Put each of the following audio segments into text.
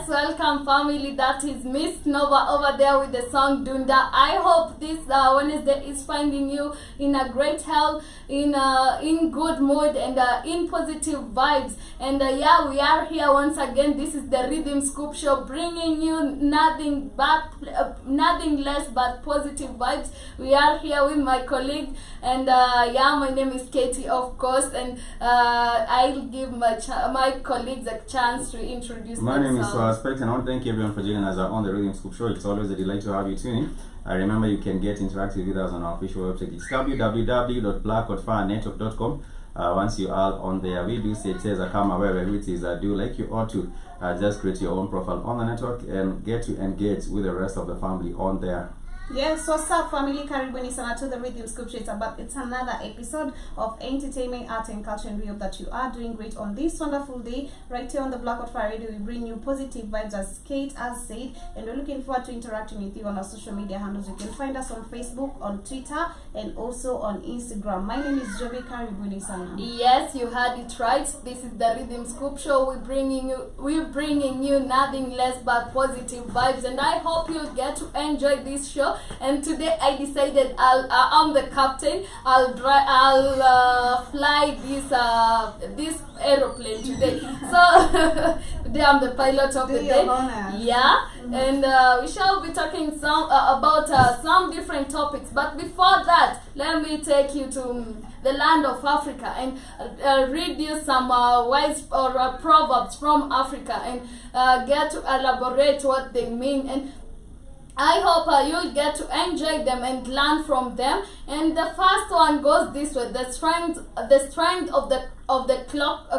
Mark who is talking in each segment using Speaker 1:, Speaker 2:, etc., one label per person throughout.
Speaker 1: Welcome family, that is Miss Nova over there with the song Dunda. I hope this Wednesday is finding you in a great health, in good mood, and in positive vibes. And yeah, we are here once again. This is the Rhythm Scoop Show, bringing you nothing less but positive vibes. We are here with my colleague, and yeah, my name is Katie, of course, and I'll give my colleagues a chance to introduce themselves.
Speaker 2: My name is Specs, and I want to thank everyone for joining us on the Rhythm Scoop Show. It's always a delight to have you tuning. Remember, you can get interactive with us on our official website. It's www.blackcodfirenetwork.com. Once you are on there, we do say it says come aware, which is do like you ought to just create your own profile on the network and get to engage with the rest of the family on there.
Speaker 3: Yes, what's up family? Karibuni sana to the Rhythm Scoop Show. It's another episode of entertainment, art and culture, and we hope that you are doing great on this wonderful day. Right here on the Black Fire Radio, we bring you positive vibes, as Kate has said, and we're looking forward to interacting with you on our social media handles. You can find us on Facebook, on Twitter, and also on Instagram. My name is Joby. Karibuni sana.
Speaker 1: Yes, you heard it right. This is the Rhythm Scoop Show. We're bringing you nothing less but positive vibes, and I hope you'll get to enjoy this show. And today I decided I'm the captain. I'll fly this aeroplane today. So today I'm the pilot of the day. Yeah, and we shall be talking about some different topics. But before that, let me take you to the land of Africa and read you some wise or proverbs from Africa and get to elaborate what they mean. And I hope you'll get to enjoy them and learn from them. And the first one goes this way: the strength of the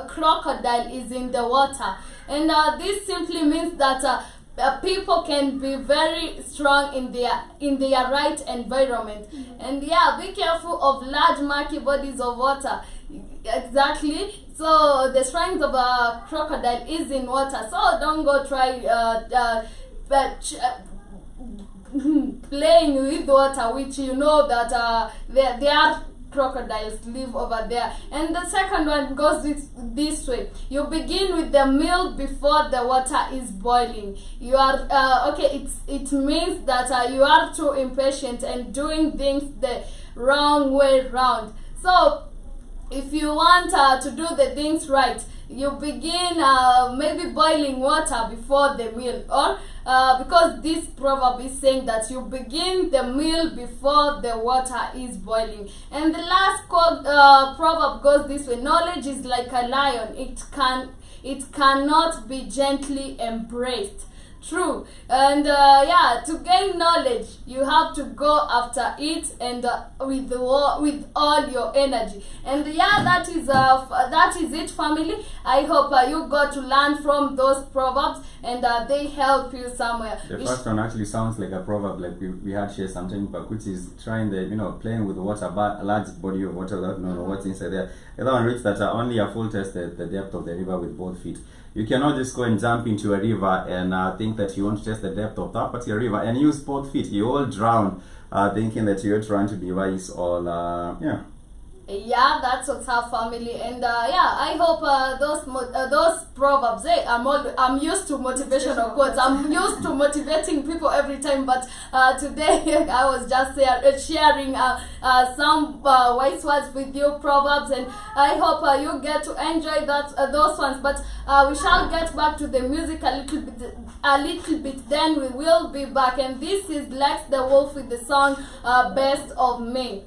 Speaker 1: crocodile is in the water. And this simply means that people can be very strong in their right environment. And yeah, be careful of large murky bodies of water. Exactly. So the strength of a crocodile is in water. So don't go try playing with water, which you know that there are crocodiles live over there. And the second one goes this way: you begin with the milk before the water is boiling. You are okay. It means that you are too impatient and doing things the wrong way round. So if you want to do the things right, you begin maybe boiling water before the meal, or because this proverb is saying that you begin the meal before the water is boiling. And the last proverb goes this way: knowledge is like a lion; it cannot be gently embraced. True. And yeah, to gain knowledge, you have to go after it, and with all your energy. And yeah, that is it, family. I hope you got to learn from those proverbs, and they help you somewhere.
Speaker 2: The first one actually sounds like a proverb, like we had shared something, but which is trying playing with water, but a large body of water without knowing what's inside there. The other one reads that only a fool tests the depth of the river with both feet. You cannot just go and jump into a river and think that you want to test the depth of that particular river and use both feet. You all drown thinking that you're trying to be wise or yeah.
Speaker 1: Yeah, that's what's up, family, and I hope those proverbs. I'm used to motivational quotes. I'm used to motivating people every time, but today I was just sharing some wise words with you, proverbs, and I hope you get to enjoy those ones. But we shall get back to the music a little bit. Then we will be back, and this is Lex the Wolf with the song "Best of Me."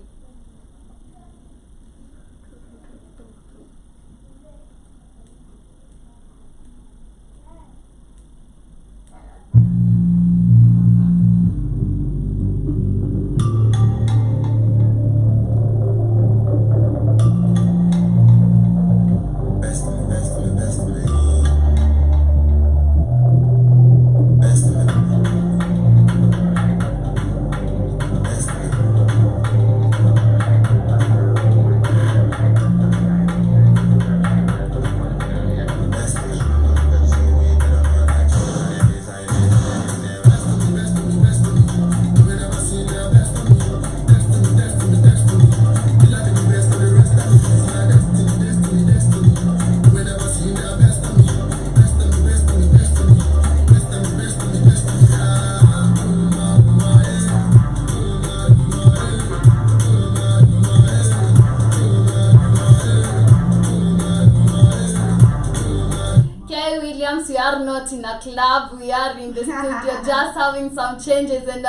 Speaker 1: We are not in a club, we are in the studio just having some changes and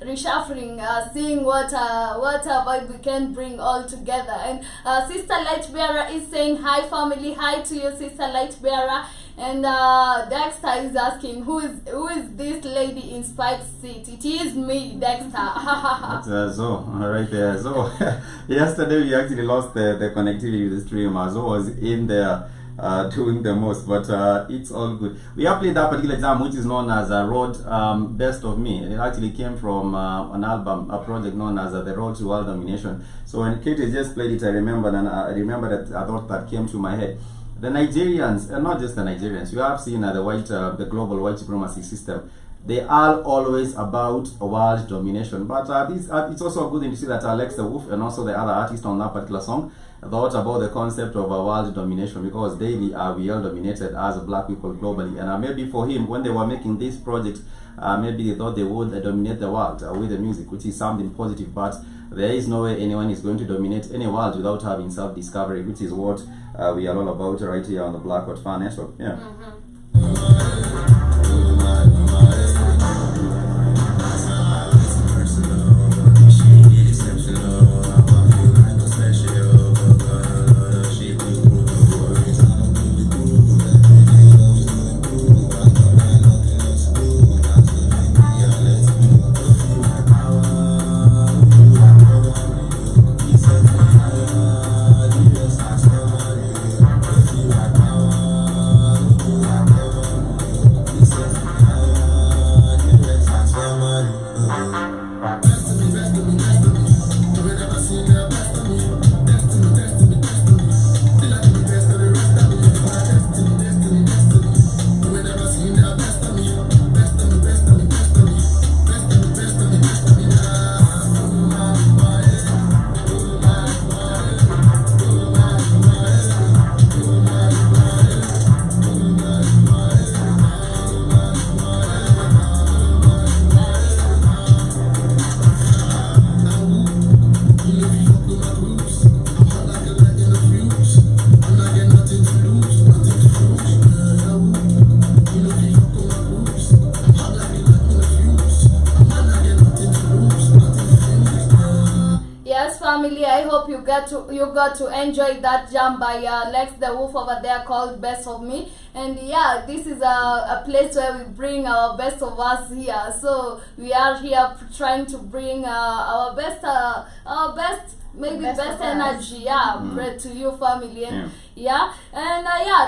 Speaker 1: reshuffling, seeing what vibe we can bring all together. And Sister Lightbearer is saying hi, family. Hi to you, Sister Lightbearer. And Dexter is asking, who is this lady in Spike's seat? It is me, Dexter.
Speaker 2: That's Zo, right there. So yesterday we actually lost the connectivity with the stream. Zo was in there doing the most, but it's all good. We have played that particular jam, which is known as Road Best of Me. It actually came from an album, a project known as The Road to World Domination. So when Katie just played it, I remember that I thought that came to my head. The Nigerians, not just the Nigerians, you have seen the global white supremacy system. They are always about world domination. But it's also a good thing to see that Alex the Wolf and also the other artist on that particular song thought about the concept of world domination, because daily we are dominated as black people globally. And maybe for him, when they were making this project, maybe they thought they would dominate the world with the music, which is something positive. But there is no way anyone is going to dominate any world without having self-discovery, which is what we are all about right here on the Black Hot Fan Network. Yeah.
Speaker 1: Family, I hope you got to enjoy that jam by Lex the Wolf over there called Best of Me. And yeah, this is a place where we bring our best of us here. So we are here trying to bring our best maybe best energy, to you, family. And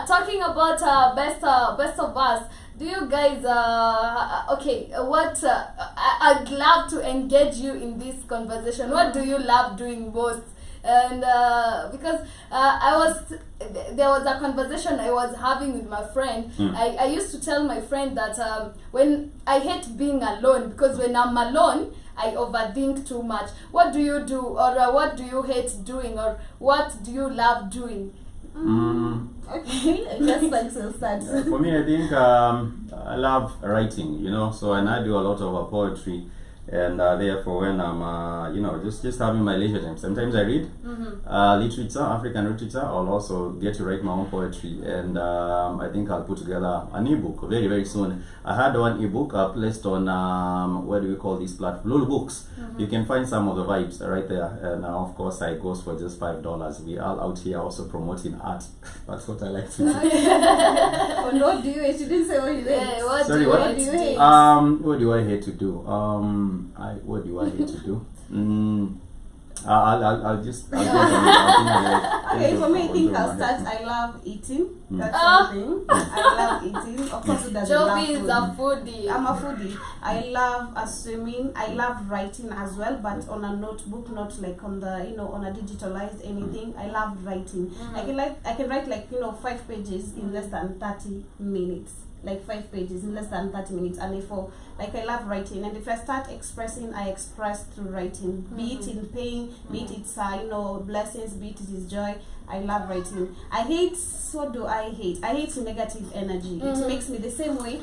Speaker 1: talking about best of us. Do you guys I'd love to engage you in this conversation. What do you love doing most? And because there was a conversation I was having with my friend. I used to tell my friend that when I hate being alone, because when I'm alone I overthink too much. What do you do, or what do you hate doing, or what do you love doing?
Speaker 3: Okay, just like so sad.
Speaker 2: For me, I think I love writing, so and I do a lot of poetry, and therefore when I'm just having my leisure time, sometimes I read literature, African literature. I'll also get to write my own poetry, and I think I'll put together an ebook very, very soon. I had one ebook placed on what do we call this platform, Lulu Books. You can find some of the vibes right there, and of course I goes for just $5. We all out here also promoting art. That's what I like to do.
Speaker 3: And what do you hate? You didn't say what you hate.
Speaker 1: Yeah, what
Speaker 2: Sorry,
Speaker 1: do you
Speaker 2: what?
Speaker 1: hate to do?
Speaker 2: What do I hate to do? What do I hate to do? I'll just.
Speaker 3: Okay, for me, I think I'll start. I love eating. That's one thing. I love eating. Of course, who doesn't love
Speaker 1: Joby is
Speaker 3: food?
Speaker 1: a foodie.
Speaker 3: I'm a foodie. I love swimming. I love writing as well, but on a notebook, not like on the on a digitalized anything. I love writing. I can write like 5 pages in less than 30 minutes. Like 5 pages in less than 30 minutes, and I love writing, and if I start expressing, I express through writing, be it in pain, be it it's blessings, be it is joy. I love writing. I hate, what do I hate? I hate negative energy. It makes me the same way.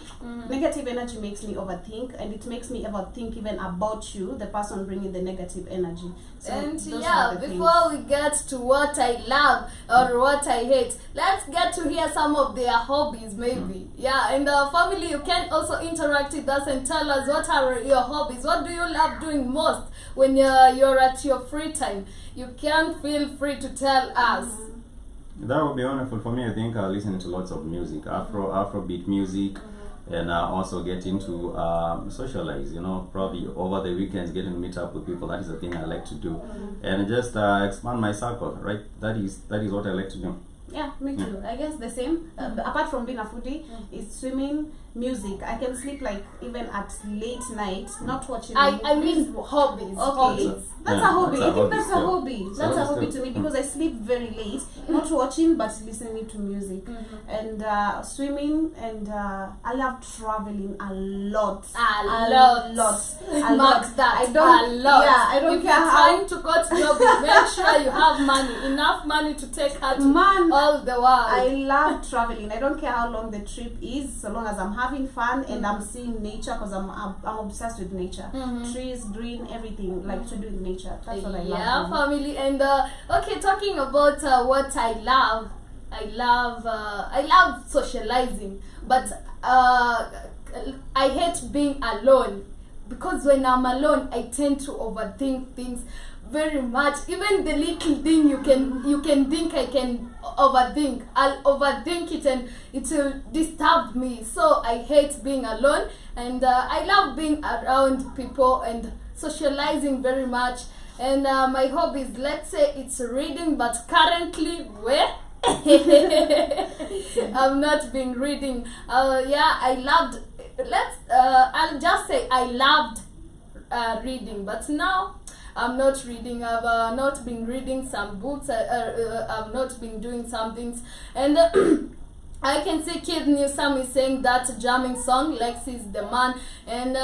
Speaker 3: Negative energy makes me overthink, and it makes me overthink even about you, the person bringing the negative energy. So
Speaker 1: And
Speaker 3: those
Speaker 1: yeah,
Speaker 3: are the
Speaker 1: before we get to what I love or what I hate, let's get to hear some of their hobbies maybe. Yeah, and family, you can also interact with us and tell us what are your hobbies. What do you love doing most when you're at your free time? You can feel free to tell us.
Speaker 2: That would be wonderful. For me, I think I listen to lots of music, Afrobeat music, and also get into socialize, probably over the weekends, getting to meet up with people. That is the thing I like to do, and just expand my circle, right? That is what I like to do.
Speaker 3: Yeah, me too. I guess the same. Apart from being a foodie, it's swimming, music. I can sleep like even at late night, not watching.
Speaker 1: I mean hobbies.
Speaker 3: Okay,
Speaker 1: Hobbies.
Speaker 3: that's a hobby. I think that's a
Speaker 2: still.
Speaker 3: hobby. That's a hobby to me because I sleep very late, not watching but listening to music, and swimming, and I love traveling a lot.
Speaker 1: A lot. Mark that.
Speaker 3: I don't.
Speaker 1: A lot.
Speaker 3: Yeah, I don't
Speaker 1: if
Speaker 3: care
Speaker 1: you're
Speaker 3: how.
Speaker 1: trying to go to Joby, make sure you have money, enough money to take her to
Speaker 3: Man,
Speaker 1: all the world.
Speaker 3: I love traveling. I don't care how long the trip is, so long as I'm having fun and I'm seeing nature, because I'm obsessed with nature. Trees, green, everything. Like to do with nature. That's what I love.
Speaker 1: Yeah, family. And okay, talking about what I love socializing, but I hate being alone, because when I'm alone, I tend to overthink things very much. Even the little thing you can think I can overthink, I'll overthink it and it will disturb me. So I hate being alone, and I love being around people and socializing very much. And my hobbies, let's say it's reading, but currently where I've not been reading. I'll just say I loved reading, but now I'm not reading. I've not been reading some books. I've not been doing some things, and I can see Kid Newsome is saying that jamming song, Lexi's the man, and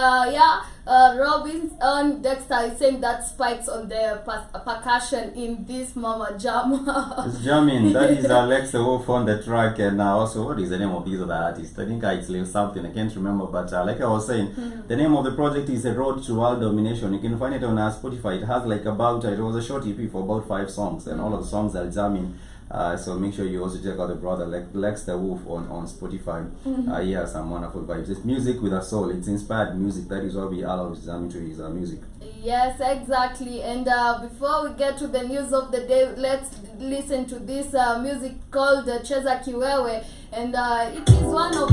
Speaker 1: Robinson Dexter is saying that spikes on the percussion in this mama jam.
Speaker 2: It's jamming. That is Alexa Wolf on the track, and also what is the name of these other artists? I think it's like something I can't remember, but like I was saying, the name of the project is A Road to World Domination. You can find it on Spotify. It has like it was a short EP for about 5 songs, and all of the songs are jamming. So make sure you also check out the brother like Lex the Wolf on Spotify. He has some wonderful vibes. It's music with a soul. It's inspired music. That is what we all jamming to his music.
Speaker 1: Yes, exactly. And before we get to the news of the day, let's listen to this music called Cheza Kiwewe, and it is one of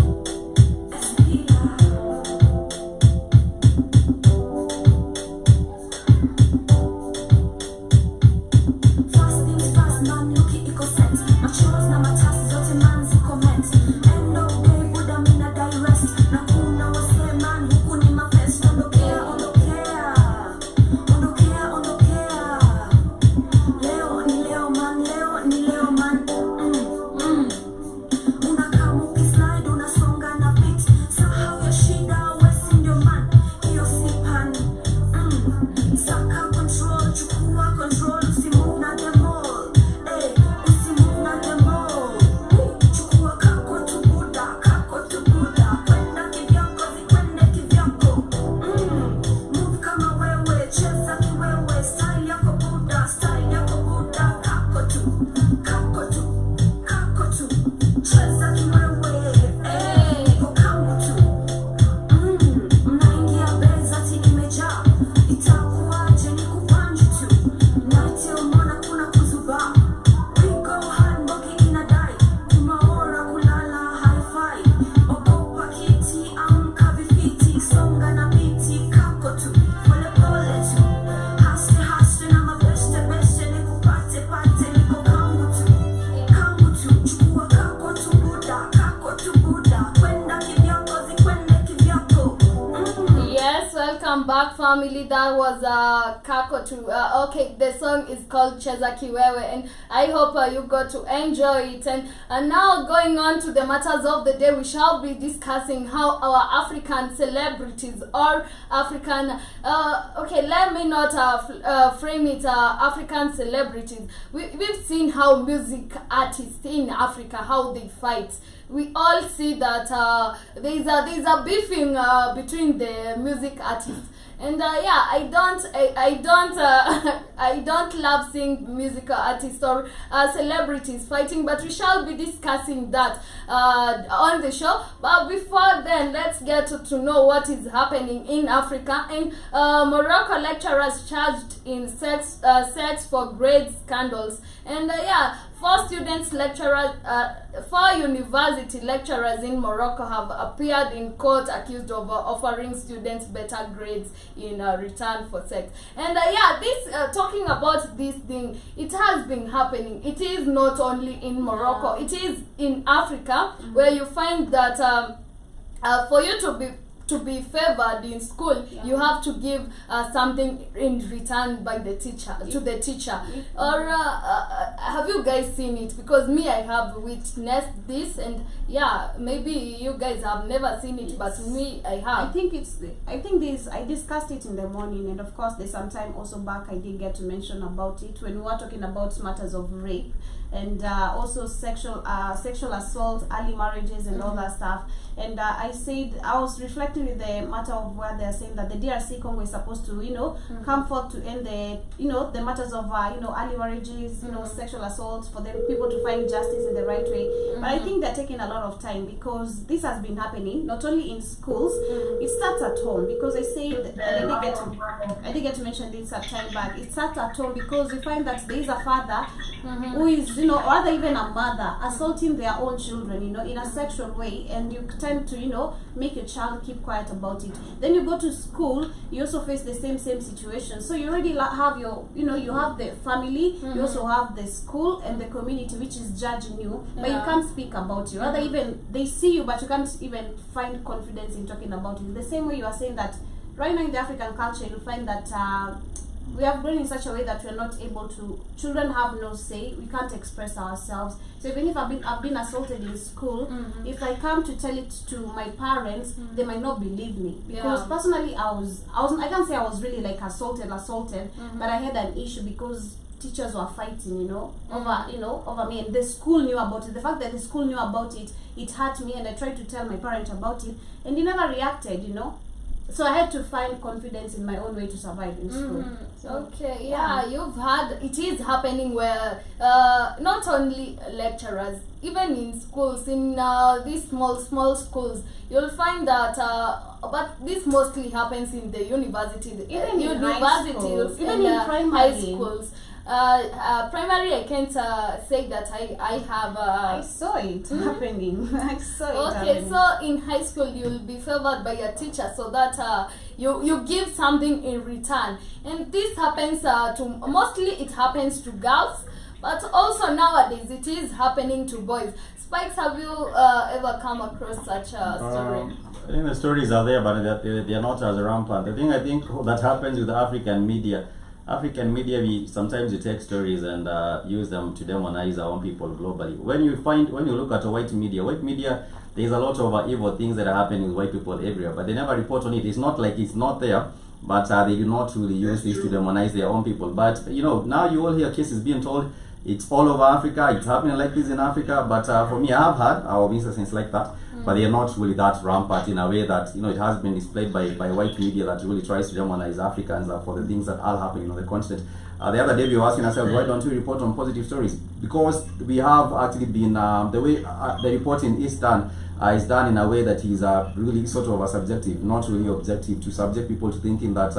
Speaker 4: Unakamuki slide unasonga
Speaker 1: Welcome back, family. That was Kako to okay, the song is called Cheza Kiwewe, and I hope you got to enjoy it. And now going on to the matters of the day, we shall be discussing how our African celebrities or African okay, let me not frame it African celebrities. We've seen how music artists in Africa, how they fight. We all see that there's a beefing between the music artists, and yeah, I don't love seeing musical artists or celebrities fighting, but we shall be discussing that on the show. But before then, let's get to know what is happening in Africa. And Morocco lecturers charged in sex for grades scandals, and yeah, four university lecturers in Morocco have appeared in court accused of offering students better grades in return for sex. And yeah, this talking about this thing, it has been happening. It is not only in Morocco, it is in Africa, where you find that for you to be favored in school, you have to give something in return by the teacher to the teacher. Or have you guys seen it? Because me, I have witnessed this, and yeah, maybe you guys have never seen it, but me, I have.
Speaker 3: I discussed it in the morning, and of course, there's some time also back I did get to mention about it when we were talking about matters of rape and also sexual assault, early marriages, and all that stuff. And I was reflecting with the matter of where they're saying that the DRC Congo is supposed to, come forth to end the matters of, early marriages, sexual assaults, for the people to find justice in the right way. But I think they're taking a lot of time, because this has been happening not only in schools, it starts at home. Because I did get to mention this a time back. It starts at home, because we find that there is a father who is, or rather even a mother, assaulting their own children, in a sexual way, and you tend to, make your child keep quiet about it. Then you go to school, you also face the same situation. So you already have your, you have the family, you also have the school and the community, which is judging you, but you can't speak about it. Rather, even they see you, but you can't even find confidence in talking about it. The same way you are saying that right now in the African culture, you'll find that we have grown in such a way that we're not able to, children have no say, we can't express ourselves. So even if I've been assaulted in school, if I come to tell it to my parents, they might not believe me. Because personally, I can't say I was really like assaulted, but I had an issue because teachers were fighting, over me, and the school knew about it. The fact that the school knew about it, it hurt me, and I tried to tell my parents about it, and they never reacted, So I had to find confidence in my own way to survive in school.
Speaker 1: Okay, yeah, you've had, it is happening where not only lecturers, even in schools, in these small schools, you'll find that, but this mostly happens in the universities,
Speaker 3: even in universities,
Speaker 1: even in high schools. Primary, I can't say that I have.
Speaker 3: I saw it happening. I saw it.
Speaker 1: Okay,
Speaker 3: happening.
Speaker 1: so in high school you'll be favored by your teacher, so that you give something in return, and this happens to mostly it happens to girls, but also nowadays it is happening to boys. Spikes, have you ever come across such a story?
Speaker 2: I think the stories are there, but they are not as rampant. I think that happens with African media. We sometimes take stories and use them to demonize our own people globally. When you look at white media, there's a lot of evil things that are happening with white people everywhere, but they never report on it. It's not like it's not there, but they do not really use this to demonize their own people. But now you all hear cases being told it's all over Africa, it's happening like this in Africa. But for me, I have had our instances like that, but they are not really that rampant in a way that it has been displayed by white media that really tries to demonize Africans for the things that are happening on the continent. The other day we were asking ourselves, why don't we report on positive stories? Because we have actually been the way the reporting is done in a way that is really sort of a subjective, not really objective, to subject people to thinking that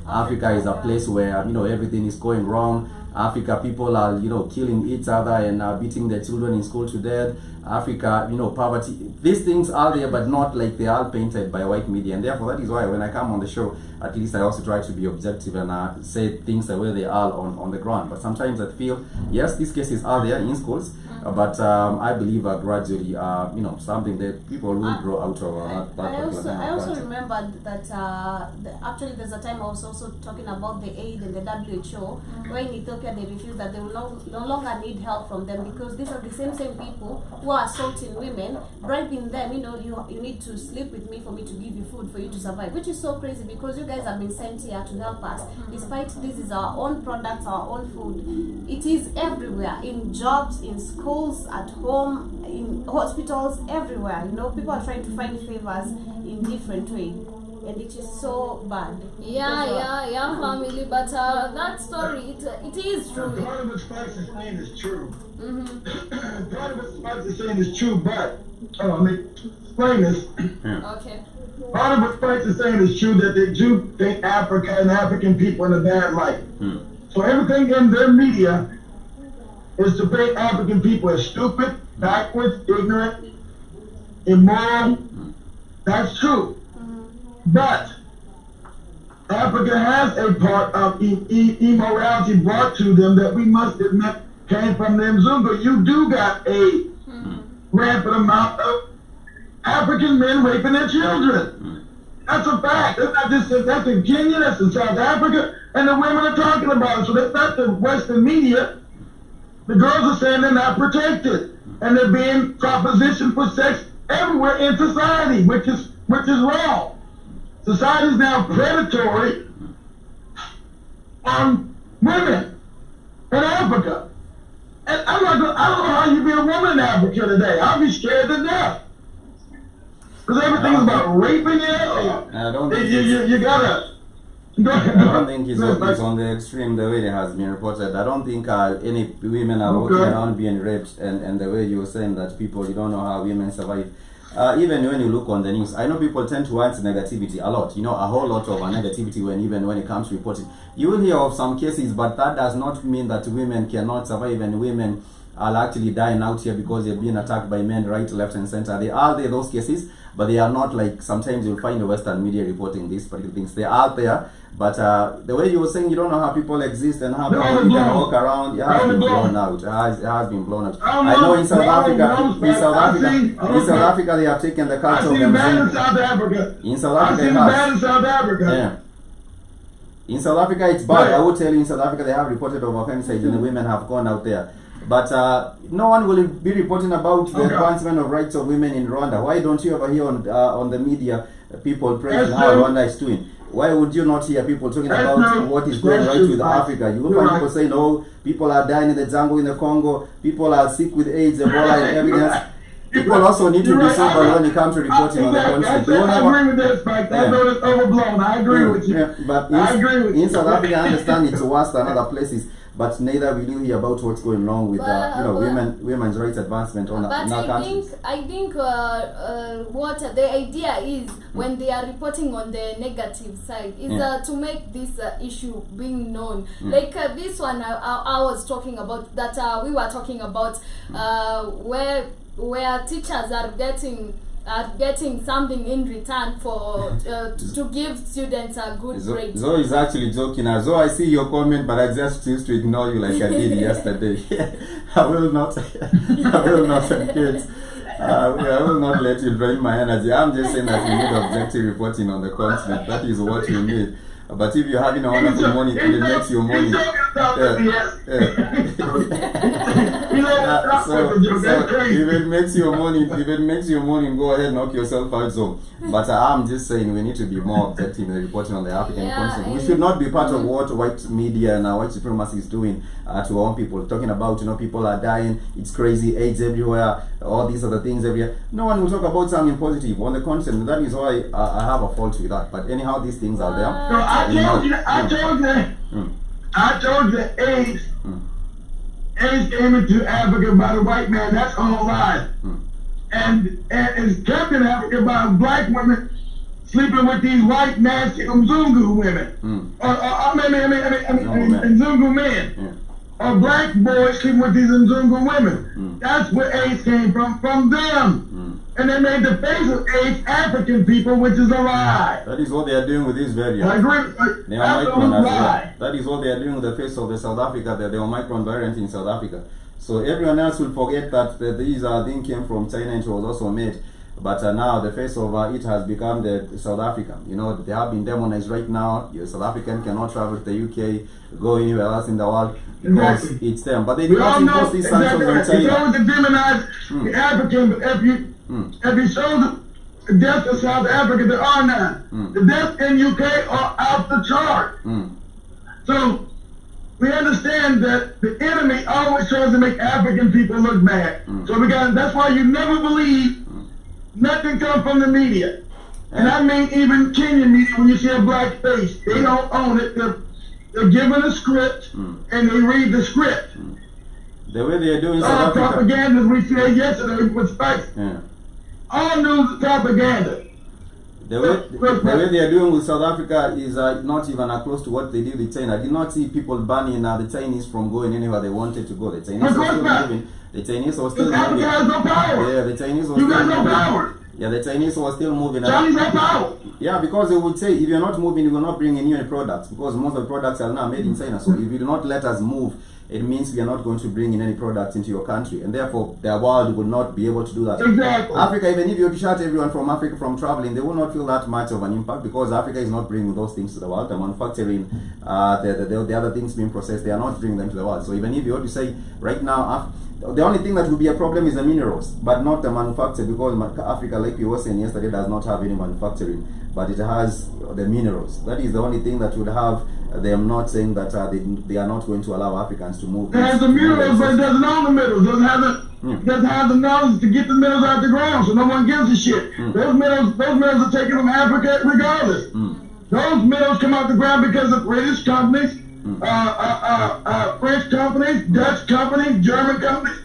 Speaker 2: Africa is a place where everything is going wrong. Africa people are killing each other and beating their children in school to death. Africa, poverty. These things are there, but not like they are painted by white media. And therefore, that is why when I come on the show, at least I also try to be objective and say things the way they are on the ground. But sometimes I feel, yes, these cases are there in schools, But I believe gradually, something that people will grow out of.
Speaker 3: I also remembered that actually there's a time I was also talking about the aid and the WHO, where in Ethiopia they refused that they will no longer need help from them because these are the same people who are assaulting women, bribing them, you need to sleep with me for me to give you food for you to survive, which is so crazy because you guys have been sent here to help us. Despite this is our own products, our own food. It is everywhere, in jobs, in schools, at home, in hospitals, everywhere. People are trying to find favors in different ways. And it is so bad.
Speaker 1: Yeah, family. But that story, it is true.
Speaker 4: Part of what Spikes is saying is true. Part of what Spikes is saying is true, but let me explain this.
Speaker 1: Okay.
Speaker 4: Part of what Spikes is saying is true, that they do think Africa and African people in a bad light. So everything in their media is to paint African people as stupid, backwards, ignorant, immoral. That's true. But Africa has a part of immorality brought to them that we must admit came from the Mzungu. You do got a rampant amount of African men raping their children. That's a fact. That's not just that's in Kenya, that's in South Africa, and the women are talking about it. So that's not the Western media. The girls are saying they're not protected, and they're being propositioned for sex everywhere in society, which is wrong. Society is now predatory on women in Africa. And I don't know how you be a woman in Africa today. I'll be scared to death. Because everything's about raping you.
Speaker 2: I don't think
Speaker 4: you gotta.
Speaker 2: I don't think he's on the extreme the way it has been reported. I don't think any women are walking around being raped, and the way you were saying that people, you don't know how women survive. Even when you look on the news, I know people tend to want negativity a lot, a whole lot of negativity when it comes to reporting. You will hear of some cases, but that does not mean that women cannot survive, and women are actually dying out here because they're being attacked by men right, left, and center. They are there, those cases, but they are not like sometimes you'll find the Western media reporting these particular things. They are there, but the way you were saying, you don't know how people exist and how people can walk around. It has been blown out. It has been blown out. I know in South Africa, they have taken the culture of them.
Speaker 4: In South Africa.
Speaker 2: In South Africa,
Speaker 4: Yeah.
Speaker 2: In South Africa, it's bad. I will tell you, in South Africa, they have reported over femicides, and the women have gone out there. But no one will be reporting about the advancement of rights of women in Rwanda. Why don't you ever hear on the media people praising how Rwanda is doing? Why would you not hear people talking about what is going right with Africa? You will find people saying, oh, people are dying in the jungle in the Congo, people are sick with AIDS, Ebola, and everything else. People also need to be sober when it comes to reporting on the conflict.
Speaker 4: I agree with this, Spike. I know it's overblown. I agree with you.
Speaker 2: Yeah, but in South Africa, I understand it's worse than other places. But neither will you hear about what's going on with women's rights advancement in our countries.
Speaker 1: I think what the idea is when they are reporting on the negative side is to make this issue being known. Like this one I was talking about, that we were talking about where teachers are getting something in return for to give students a good grade.
Speaker 2: Zoe is actually joking. Zoe, I see your comment, but I just choose to ignore you like I did yesterday. I will not engage. I will not let you drain my energy. I'm just saying that we need objective reporting on the continent. That is what we need. But if you're having a wonderful morning, it makes your morning. If it makes your morning, go ahead and knock yourself out. So, but I'm just saying we need to be more objective in the reporting on the African continent. We should not be part of what white media and white supremacy is doing to our own people. Talking about people are dying, it's crazy, AIDS everywhere, all these other things everywhere. No one will talk about something positive on the continent. That is why I have a fault with that. But anyhow, these things are there.
Speaker 4: No, I told you AIDS came into Africa by the white man. That's all lies. And it's kept in Africa by black women sleeping with these white nasty Mzungu women. Mzungu men. Or black boys sleeping with these Mzungu women. That's where AIDS came from them. And they made the face of AIDS African people, which is a lie.
Speaker 2: That is what they are doing with this variant.
Speaker 4: I agree.
Speaker 2: The Omicron as well. That is what they are doing with the face of the South Africa, the Omicron variant in South Africa. So everyone else will forget that these thing came from China and it was also made. But now the face of it has become the South African. You know, they have been demonized right now. Your South African cannot travel to the UK, go anywhere else in the world because it's them. But they did not impose these sanctions on China.
Speaker 4: It's always to demonize the African, but if you show the deaths of South Africa, there are none. The deaths in UK are out the chart. So we understand that the enemy always tries to make African people look bad. So that's why you never believe nothing comes from the media. And I mean even Kenyan media, when you see a black face, they don't own it. They're given a script and they read the script.
Speaker 2: The way they are doing South Africa.
Speaker 4: Propaganda, as we said yesterday, with facts. All news is propaganda.
Speaker 2: The way they are doing with South Africa is not even close to what they did with China. I did not see people banning the Chinese from going anywhere they wanted to go. The Chinese are still moving. The Chinese were still moving.
Speaker 4: Africa has no power.
Speaker 2: Yeah, the Chinese were
Speaker 4: you
Speaker 2: still
Speaker 4: got
Speaker 2: moving.
Speaker 4: No power.
Speaker 2: Yeah, the Chinese were still moving.
Speaker 4: Chinese have power.
Speaker 2: Yeah, because they would say if you're not moving, you will not bring in any products because most of the products are now made in China. So if you do not let us move, it means we are not going to bring in any products into your country, and therefore the world will not be able to do that.
Speaker 4: Exactly.
Speaker 2: Africa, even if you shut everyone from Africa from traveling, they will not feel that much of an impact because Africa is not bringing those things to the world. The manufacturing, the other things being processed, they are not bringing them to the world. So even if you were to say right now, the only thing that will be a problem is the minerals, but not the manufacture, because Africa, like you were saying yesterday, does not have any manufacturing, but it has the minerals. That is the only thing that would have them not saying that they are not going to allow Africans to move.
Speaker 4: It has the minerals, but it doesn't own the minerals. Doesn't have the knowledge to get the minerals out the ground, so no one gives a shit. Those minerals are taken from Africa regardless. Those minerals come out the ground because of British companies, French companies, Dutch companies, German companies.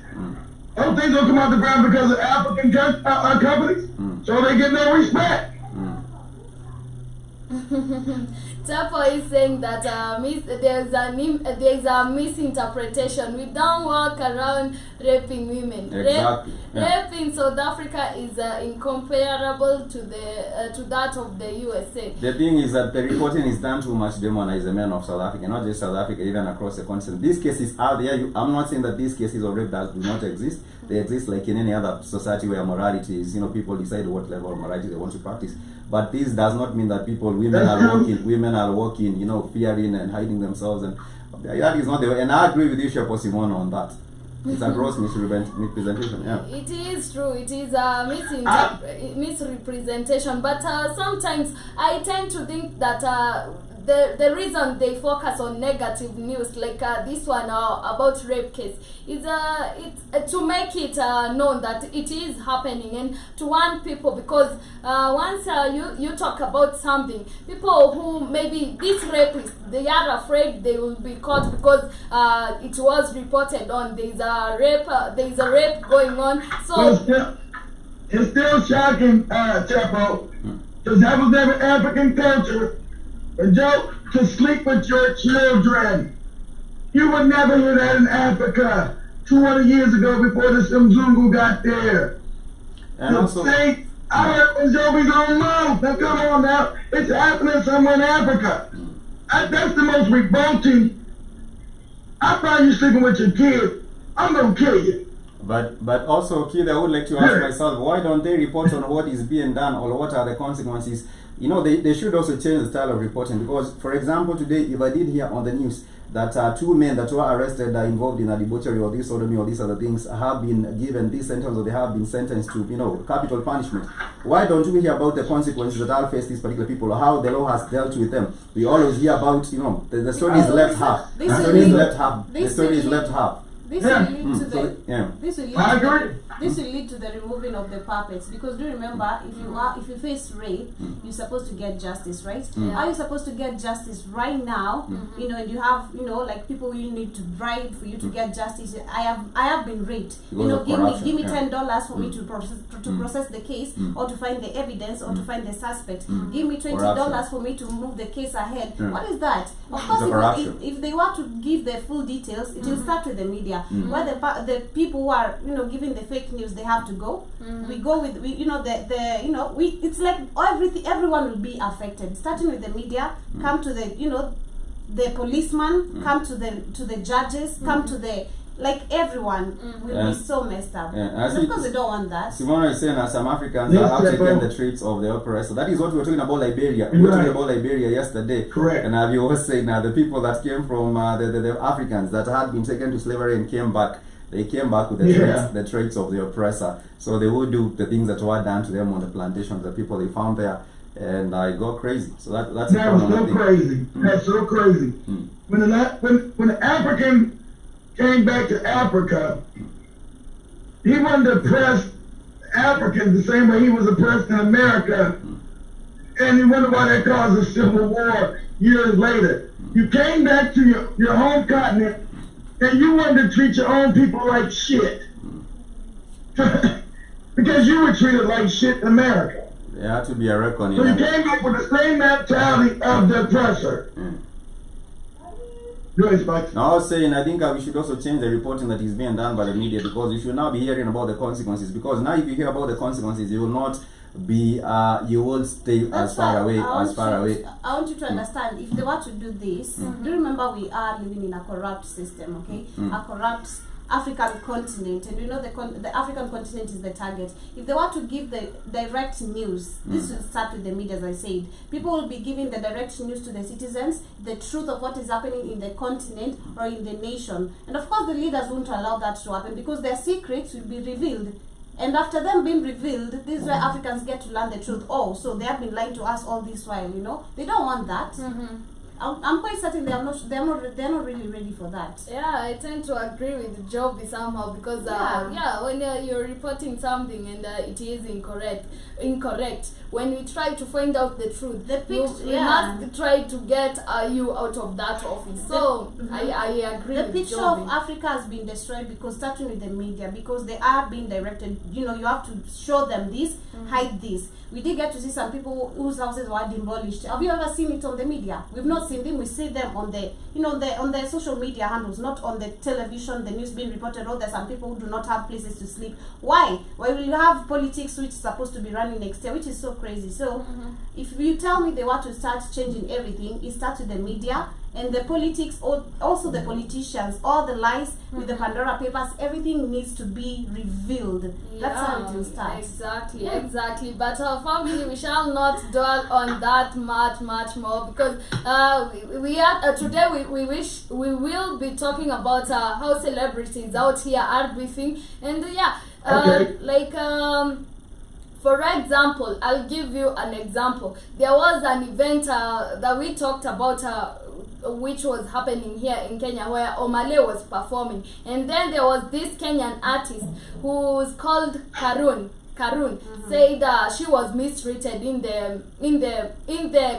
Speaker 4: Those things don't come out the ground because of African companies, so they get no respect.
Speaker 1: Chapo is saying that there's a misinterpretation. We don't walk around raping women.
Speaker 2: Exactly.
Speaker 1: Rape in South Africa is incomparable to that of the USA.
Speaker 2: The thing is that the reporting is done too much demonize the men of South Africa, not just South Africa, even across the continent. These cases are there. I'm not saying that these cases of rape do not exist. They exist like in any other society where morality is, people decide what level of morality they want to practice. But this does not mean that women are walking, fearing and hiding themselves, and that is not the way. And I agree with you, Shepo Simona, on that. It's a gross misrepresentation. Yeah.
Speaker 1: It is true. It is a misrepresentation. But sometimes I tend to think that the reason they focus on negative news like this one about rape case is it's to make it known that it is happening and to warn people, because once you talk about something, people who maybe these rapists, they are afraid they will be caught because it was reported on there is a rape going on. So
Speaker 4: it's still shocking, Chapo, because that was never African culture. A joke to sleep with your children. You would never hear that in Africa 200 years ago before the Mzungu got there.
Speaker 2: And also,
Speaker 4: I heard Njobi's own mouth. Now come on now. It's happening somewhere in Africa. That's the most revolting. I find you sleeping with your kids, I'm going to kill you.
Speaker 2: But also, kid, I would like to ask myself, why don't they report on what is being done or what are the consequences? They should also change the style of reporting, because, for example, today, if I did hear on the news that 2 men that were arrested involved in a debauchery or this sodomy or these other things have been given this sentence, or they have been sentenced to, capital punishment. Why don't we hear about the consequences that I'll face these particular people, or how the law has dealt with them? We always hear about, the story is left half. The story is left half. The story is left half.
Speaker 3: This will lead to this will lead to the removing of the puppets, because do remember, if you face rape, you're supposed to get justice, right? Are you supposed to get justice right now? And you have like people you need to bribe for you to get justice. I have been raped. Give me $10 for me to process the case, or to find the evidence, or to find the suspect. Give me $20 for me to move the case ahead. What is that? Of course, if they were to give the full details, it will start with the media, where the people who are giving the fake news, they have to go. We go with it's like everyone will be affected, starting with the media, come to the the policeman, come to the judges, come to the like everyone will be so messed up. And of course, they don't want that.
Speaker 2: Simona is saying that some Africans have taken the traits of the oppressor. That is what we were talking about Liberia. We were talking about Liberia yesterday.
Speaker 4: Correct.
Speaker 2: And you always say now the people that came from the Africans that had been taken to slavery and came back, they came back with the traits of the oppressor. So they would do the things that were done to them on the plantations, the people they found there, and go crazy. So that's
Speaker 4: was so crazy. That's so crazy. When the African came back to Africa, he wanted to oppress Africans the same way he was oppressed in America. And you wonder why that caused a civil war years later. You came back to your home continent and you wanted to treat your own people like shit. Because you were treated like shit in America.
Speaker 2: There had to be a reckoning.
Speaker 4: So you came back with the same mentality of the oppressor.
Speaker 2: I was saying, I think we should also change the reporting that is being done by the media, because you should now be hearing about the consequences. Because now, if you hear about the consequences, you will not be, you will stay as far away.
Speaker 3: I want you to understand, if they were to do this, do you remember we are living in a corrupt system, okay? A corrupt African continent, and you know the African continent is the target. If they want to give the direct news, this will start with the media, as I said. People will be giving the direct news to the citizens, the truth of what is happening in the continent or in the nation. And of course the leaders won't allow that to happen, because their secrets will be revealed. And after them being revealed, this is where Africans get to learn the truth. Oh, so they have been lying to us all this while, you know? They don't want that. I'm quite certain they're not really ready for that.
Speaker 1: Yeah, I tend to agree with Joby somehow, because when you're reporting something and it is incorrect, when we try to find out the truth, we must try to get you out of that office. So I agree.
Speaker 3: The
Speaker 1: with
Speaker 3: picture
Speaker 1: Joby.
Speaker 3: of Africa has been destroyed, because starting with the media, because they are being directed. You know, you have to show them this, hide this. We did get to see some people whose houses were demolished. Have you ever seen it on the media? We've not seen them. We see them on the, on the social media handles, not on the television, the news being reported. Oh, there's some people who do not have places to sleep. Why? Why will you have politics which is supposed to be running next year, which is so crazy? So, if you tell me they want to start changing everything, it starts with the media. And the politics, also the politicians, all the lies with the Pandora Papers, everything needs to be revealed. That's how it will start.
Speaker 1: Exactly. But our family, we shall not dwell on that much more, because we are today. We will be talking about how celebrities out here are beefing, and for example, I'll give you an example. There was an event that we talked about, which was happening here in Kenya, where Omale was performing, and then there was this Kenyan artist who's called Karun said she was mistreated in the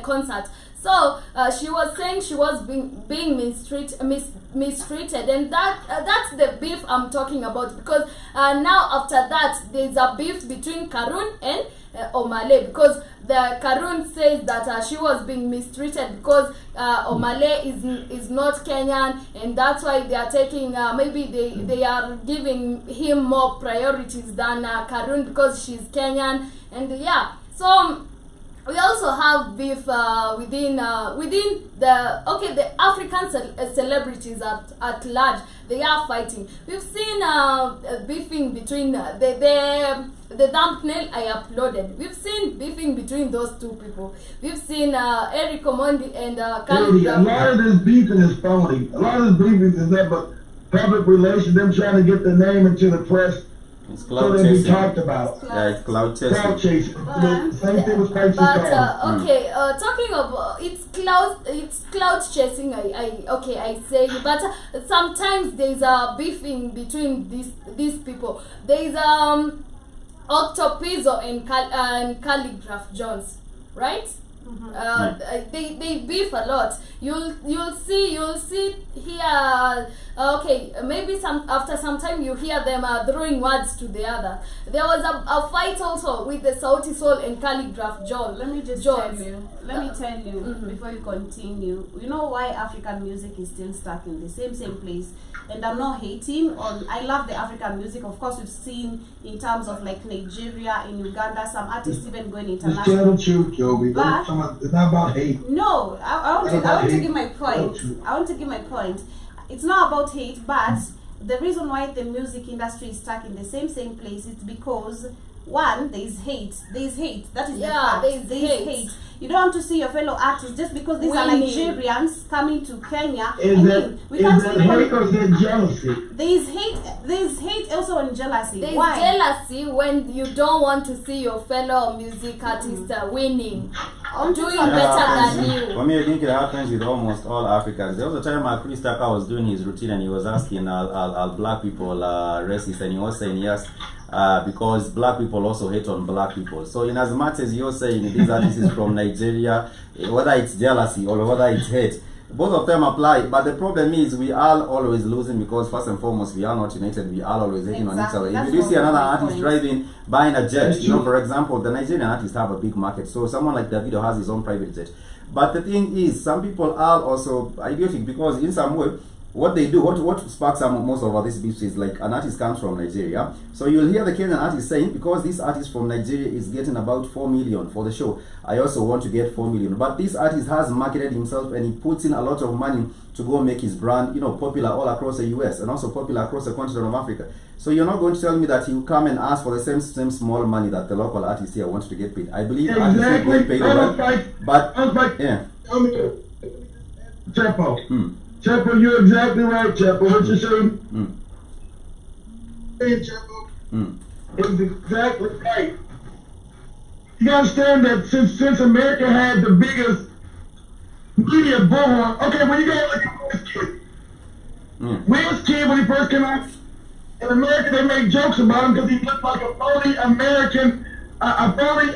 Speaker 1: concert. So she was saying she was being mistreated, and that's the beef I'm talking about, because now after that there's a beef between Karun and Omale, because the Karun says that she was being mistreated because Omale is not Kenyan, and that's why they are taking maybe they are giving him more priorities than Karun because she's Kenyan, and so we also have beef within the African celebrities at large. They are fighting. We've seen beefing between the thumbnail I uploaded. We've seen beefing between those two people. We've seen Eric Omondi and Khalid.
Speaker 4: A lot of this beefing is phony. A lot of this beefing is that, but public relations, them trying to get the name into the press.
Speaker 2: It's cloud
Speaker 4: so
Speaker 2: chasing.
Speaker 4: Be talked about.
Speaker 2: It's cloud chasing.
Speaker 4: Cloud chasing. Same thing with Spicy
Speaker 1: talking about it's cloud chasing. I say, but sometimes there's a beefing between these people. There's Octopizzo and Calligraph Jones, right? They beef a lot. You'll see here. Maybe after some time you hear them throwing words to the other. There was a fight also with the Sauti Soul and Calligraph Jones.
Speaker 3: Let me tell you before you continue. You know why African music is still stuck in the same place? And I'm not hating on. I love the African music. Of course, we've seen in terms of like Nigeria, in Uganda, some artists even going international.
Speaker 4: Just tell the truth, Joby. It's not about hate.
Speaker 3: No, I want to give my point. I want to give my point. It's not about hate, but the reason why the music industry is stuck in the same place is because one, there is hate. That is the fact. There is hate. You don't want to see your fellow artists just because these are Nigerians coming to Kenya.
Speaker 4: We can't hate or is it jealousy?
Speaker 3: There is hate also and jealousy.
Speaker 1: There is
Speaker 3: Why?
Speaker 1: jealousy when you don't want to see your fellow music artists winning. Doing better than you.
Speaker 2: For me, I think it happens with almost all Africans. There was a time Chris Tucker was doing his routine and he was asking, are black people racist? And he was saying yes, because black people also hate on black people. So in as much as you're saying these artists is from Nigeria, whether it's jealousy or whether it's hate, both of them apply. But the problem is we are always losing because first and foremost we are not united. We are always hating on each other. If you see another artist driving, buying a jet, you know, for example, the Nigerian artists have a big market. So someone like Davido has his own private jet. But the thing is, some people are also idiotic because in some way, what they do, what sparks most of this beef is like an artist comes from Nigeria. So you'll hear the Kenyan artist saying, because this artist from Nigeria is getting about 4 million for the show, I also want to get 4 million. But this artist has marketed himself and he puts in a lot of money to go make his brand, you know, popular all across the US and also popular across the continent of Africa. So you're not going to tell me that he will come and ask for the same small money that the local artist here wants to get paid. I believe artists will get paid well, but yeah.
Speaker 4: Chepo, you're exactly right, Chepo. What you're saying? Hey, Chepo. It's exactly right. You gotta understand that since America had the biggest media bullhorn, okay, when you gotta look at Will's kid, when he first came out, in America they made jokes about him because he looked like a phony American, a phony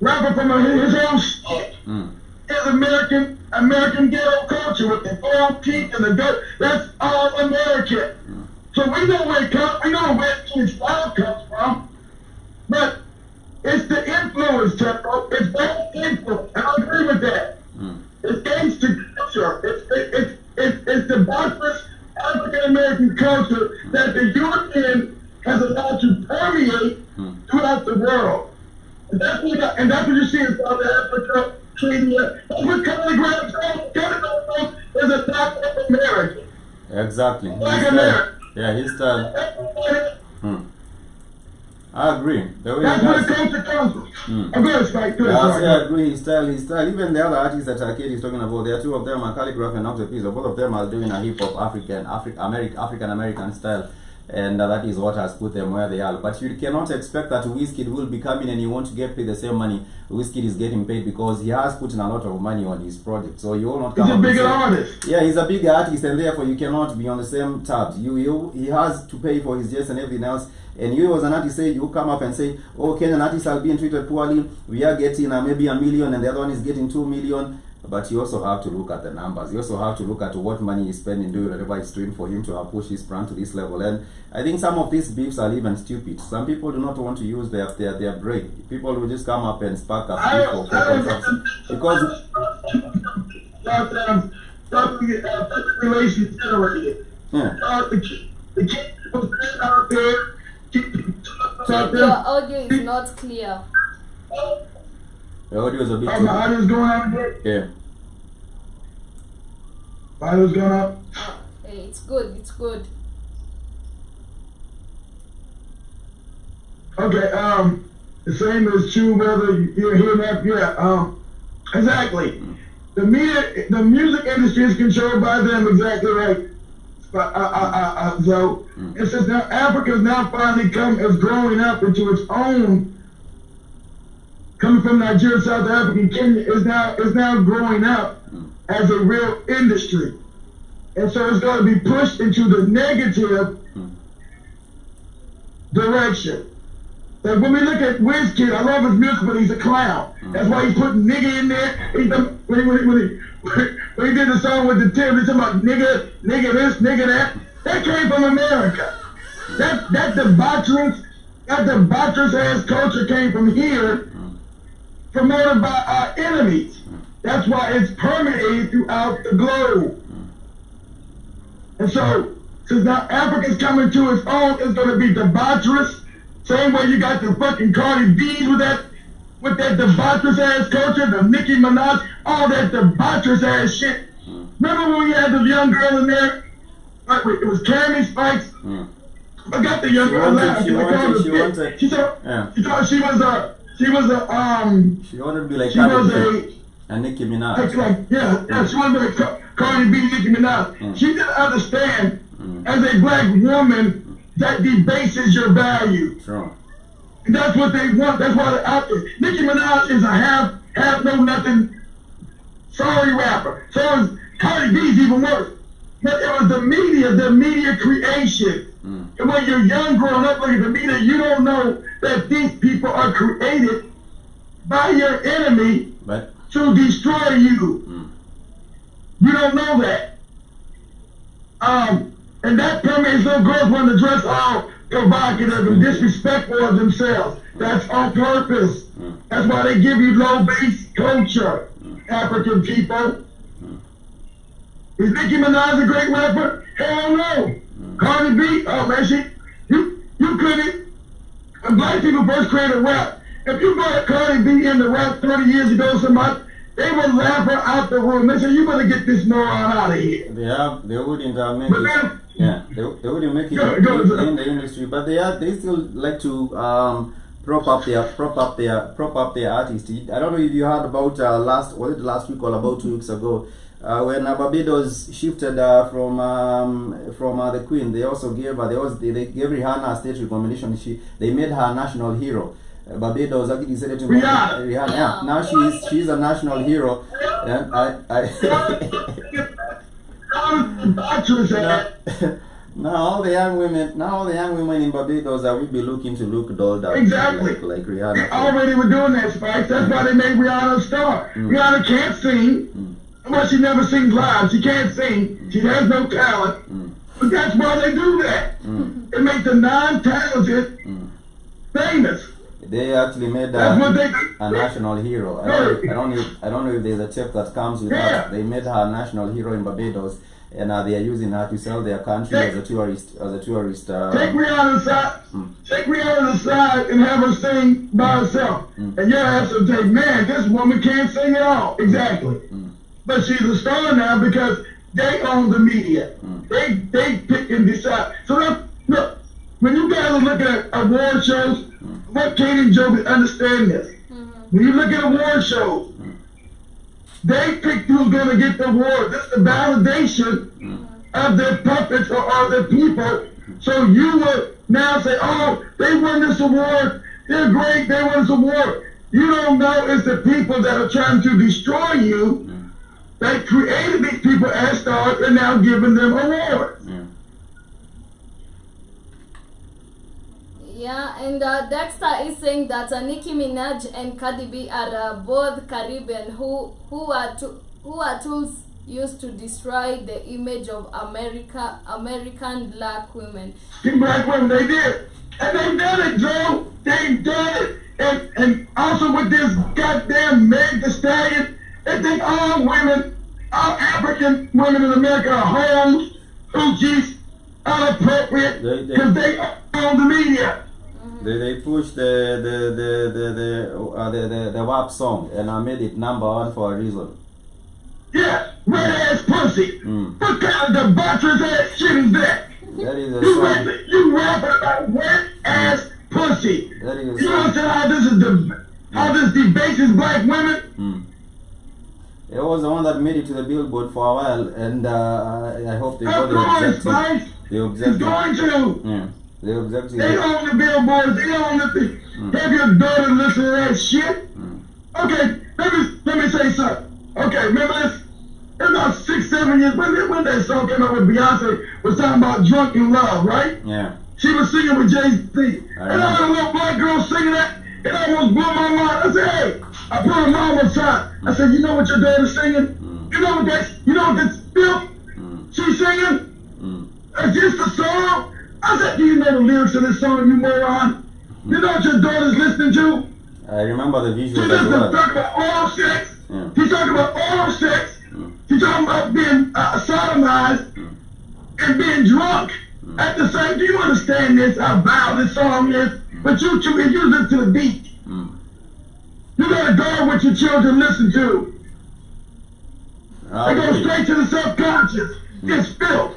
Speaker 4: rapper from his own state. His American ghetto culture with the gold teeth and the dirt. That's all American. So we know where it comes. We know where his style comes from. But it's the influence, Tempo. It's that influence. I agree with that. It's gangster culture. It's the barbarous African American culture that the European has allowed to permeate throughout the world. And that's what you see in South Africa. With Kelly Graham, Kelly is a black American.
Speaker 2: Exactly.
Speaker 4: Black American.
Speaker 2: Yeah, his style. I agree.
Speaker 4: That's where the culture comes from. I'm going to strike through.
Speaker 2: I agree. His style. Even the other artists that Kate is talking about, there are two of them are calligraphy and Octopus. Both of them are doing a hip hop African American style. And that is what has put them where they are. But you cannot expect that Wizkid will be coming and you want to get paid the same money Wizkid is getting paid because he has put in a lot of money on his project. So you will not come.
Speaker 4: He's a bigger artist.
Speaker 2: Yeah, he's a bigger artist, and therefore you cannot be on the same tabs. He has to pay for his jets and everything else. And you as an artist say you come up and say, oh, Kenyan artists are being treated poorly. We are getting maybe 1 million, and the other one is getting 2 million. But you also have to look at the numbers. You also have to look at what money he's spending, doing whatever he's doing for him to have pushed his brand to this level. And I think some of these beefs are even stupid. Some people do not want to use their brain. People will just come up and spark a beef for consumption. Because
Speaker 4: relations generated. The kid was out there.
Speaker 1: Your audio is not clear.
Speaker 2: The audio is a bit.
Speaker 4: My audio's going out again?
Speaker 2: Yeah.
Speaker 4: My audio's going out?
Speaker 1: Hey, it's good. It's good.
Speaker 4: Okay, the same is true whether you're here or not. Yeah, exactly. The music industry is controlled by them, exactly right. So, it says now Africa has now finally is growing up into its own. Coming from Nigeria, South Africa, and Kenya is now growing up as a real industry, and so it's going to be pushed into the negative direction. Like when we look at Wizkid, I love his music, but he's a clown. That's why he's putting nigga in there. When he did the song with the Tim, he's talking about nigga this, nigga that. That came from America. That debaucherous ass culture came from here. Promoted by our enemies. That's why it's permeated throughout the globe. And so, since now Africa's coming to its own, it's going to be debaucherous. Same way you got the fucking Cardi B's with that debaucherous ass culture, the Nicki Minaj, all that debaucherous ass shit. Remember when we had the young girl in there It was Cammy Spikes. I got the young girl laugh. She thought she was a
Speaker 2: She wanted to be like and Nicki Minaj.
Speaker 4: She wanted to be like Cardi B, Nicki Minaj. She didn't understand as a black woman that debases your value.
Speaker 2: True.
Speaker 4: And that's what they want. That's why they're out there. Nicki Minaj is a half know nothing sorry rapper. So is Cardi B's even worse. But it was the media creation. And when you're young growing up looking at the media, you don't know that these people are created by your enemy to destroy you. You don't know that. And that permeates little girls want to dress all provocative and disrespectful of themselves. That's on purpose. That's why they give you low base culture, African people. Is Nicki Minaj a great rapper? Hell no. Cardi B, oh man, you couldn't. When black people first created rap, if you brought Cardi B into rap 30 years ago, they would laugh her out the room. They said, you better get this moron out of here.
Speaker 2: They wouldn't make it. They wouldn't make it in the industry, but they still like to prop up their artists. I don't know if you heard about last week or about 2 weeks ago. When Barbados shifted from the Queen, they also gave they gave Rihanna a state recommendation. They made her a national hero. Barbados actually decided to make Rihanna. Yeah. Now she's a national hero. And now all the young women in Barbados will be looking to look dolled up.
Speaker 4: Exactly.
Speaker 2: Like Rihanna.
Speaker 4: They already were doing that, Spikes. That's why they made Rihanna a star. Rihanna can't sing. Well, she never sings live. She can't sing. She has no talent. But that's why they do that. They make the non-talented famous.
Speaker 2: They actually made a national hero. I don't know if there's a check that comes with that. They made her a national hero in Barbados, and they are using her to sell their country as a tourist. Take
Speaker 4: Rihanna aside. Take Rihanna aside and have her sing by herself. And your ass will take, man, this woman can't sing at all. Exactly. But she's a star now because they own the media. They pick and decide. So look, when you guys are looking at award shows, what Kate and Joe understand this. When you look at award shows, they pick who's going to get the award. This is the validation of their puppets or of their people. So you would now say, oh, they won this award. They're great. They won this award. You don't know it's the people that are trying to destroy you. They created these people as stars and now giving them awards.
Speaker 1: Yeah, and Dexter is saying that Nicki Minaj and Cardi B are both Caribbean who are tools used to destroy the image of American black women.
Speaker 4: Black women, they did. And they done it, Joe. They done it. And also with this goddamn Meg Thee Stallion, they think all African women in America are hoes, hoochies, inappropriate, because they own the media.
Speaker 2: They pushed the WAP song and I made it #1 for a reason.
Speaker 4: Yeah, red ass pussy. What kind of debaucherous ass shit is that?
Speaker 2: That is a song.
Speaker 4: You rapping about wet ass pussy.
Speaker 2: That is
Speaker 4: you understand how this debases black women?
Speaker 2: It was the one that made it to the Billboard for a while, and I hope they got the objective.
Speaker 4: It's going to.
Speaker 2: Yeah. They own
Speaker 4: the billboards. They own the thing. Have your daughter listen to that shit? Okay, let me say something. Okay, remember this? It's about 6-7 years when that song came out with Beyonce was talking about drunken love, right?
Speaker 2: Yeah.
Speaker 4: She was singing with Jay-Z. And all the little black girls singing that, it almost blew my mind. I said, hey, I put her mom aside. I said, you know what your daughter's singing? You know what this filth she's singing? That's just a song. I said, do you know the lyrics of this song, you moron? You know what your daughter's listening to?
Speaker 2: I remember the visuals.
Speaker 4: She's talking about oral sex. She's talking about oral sex. She's talking about being sodomized and being drunk at the same. Do you understand this? How vile this song is? But if you listen to the beat, you gotta guard what your children listen to. They go straight to the subconscious. It's filth.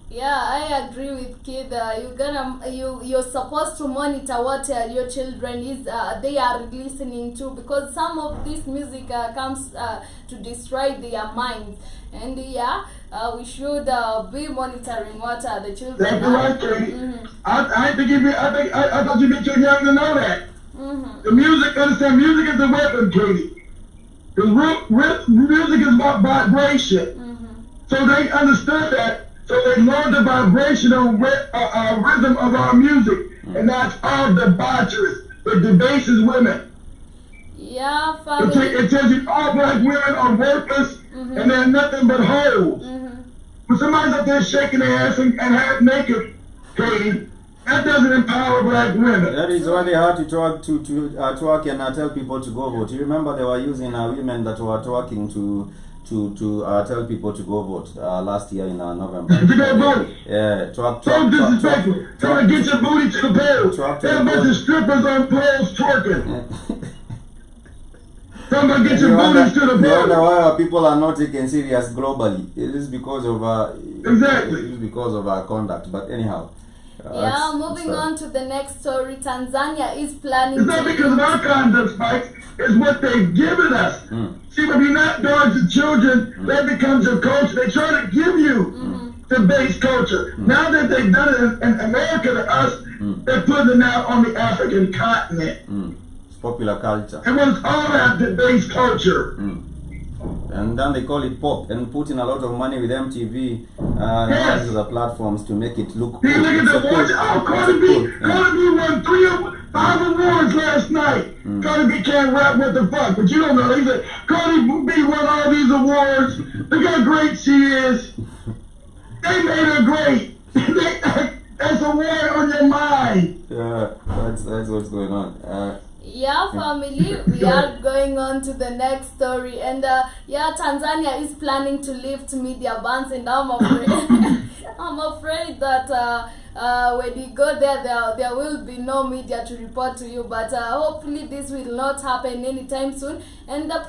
Speaker 1: Yeah, I agree with Kid. You're supposed to monitor what your children is they are listening to, because some of this music comes to destroy their minds, and we should be monitoring what the children.
Speaker 4: That's right, Katie. I think I thought you'd be too young to know that. The music, understand, music is a weapon, Katie. Because music is about vibration. So they understood that. So they learned the vibrational rhythm of our music, and that's all debaucherous. It debases women.
Speaker 1: Yeah, family.
Speaker 4: It tells you all black women are worthless, and they're nothing but hoes. When somebody's up there shaking their ass and half naked, Katie, that doesn't empower black women.
Speaker 2: That is why they had to talk and tell people to go vote. You remember they were using women that were talking to tell people to go vote last year in November.
Speaker 4: To go vote.
Speaker 2: Yeah,
Speaker 4: So disrespectful. Trying to get your booty to the polls. There's a bunch of strippers on poles twerking. Somebody get your booties to the polls.
Speaker 2: You wonder why our people are not taken serious globally. It is because of
Speaker 4: exactly.
Speaker 2: It is because of our conduct. But anyhow.
Speaker 1: Moving on to the next story. Tanzania is planning.
Speaker 4: It's not because of our conduct, Spikes. It's what they've given us. See, when you knock dogs and children, that becomes your culture. They try to give you the base culture. Now that they've done it in America to us, they're putting it now on the African continent.
Speaker 2: It's popular culture.
Speaker 4: And when it's all about the base culture.
Speaker 2: And then they call it pop and put in a lot of money with MTV
Speaker 4: Yes.
Speaker 2: and other platforms to make it look
Speaker 4: See,
Speaker 2: cool.
Speaker 4: look at
Speaker 2: It's
Speaker 4: the
Speaker 2: a
Speaker 4: awards.
Speaker 2: cool-
Speaker 4: Oh,
Speaker 2: it's a
Speaker 4: Cardi B
Speaker 2: cool- yeah.
Speaker 4: won 5 awards last night. Cardi B can't rap what the fuck, but you don't know. He said, Cardi B won all these awards. Look how great she is. They made her great. That's a war on your mind.
Speaker 2: Yeah, that's what's going on.
Speaker 1: Yeah, family, we are going on to the next story, and Tanzania is planning to lift media bans, and I'm afraid, I'm afraid that when you go there will be no media to report to you. But hopefully this will not happen anytime soon. And the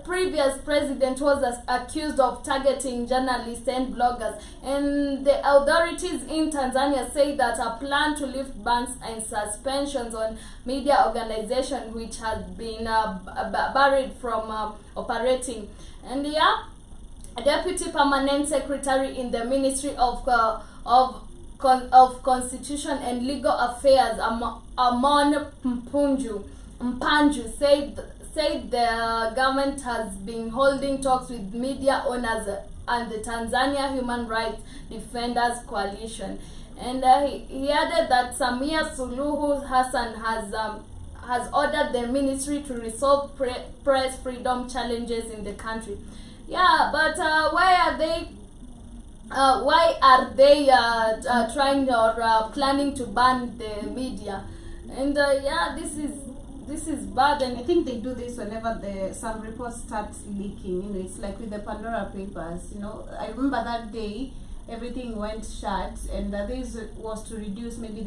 Speaker 1: previous president was accused of targeting journalists and bloggers, and the authorities in Tanzania say that a plan to lift bans and suspensions on media organization which has been barred from operating. And a deputy permanent secretary in the Ministry of Constitution and Legal Affairs, Amon Mpanju, said the government has been holding talks with media owners and the Tanzania Human Rights Defenders Coalition. And he added that Samia Suluhu Hassan has ordered the ministry to resolve press freedom challenges in the country. Yeah, but why are they trying or planning to ban the media? And this is bad. And
Speaker 3: I think they do this whenever some reports start leaking. You know, it's like with the Pandora Papers. You know, I remember that day everything went shut, and this was to reduce maybe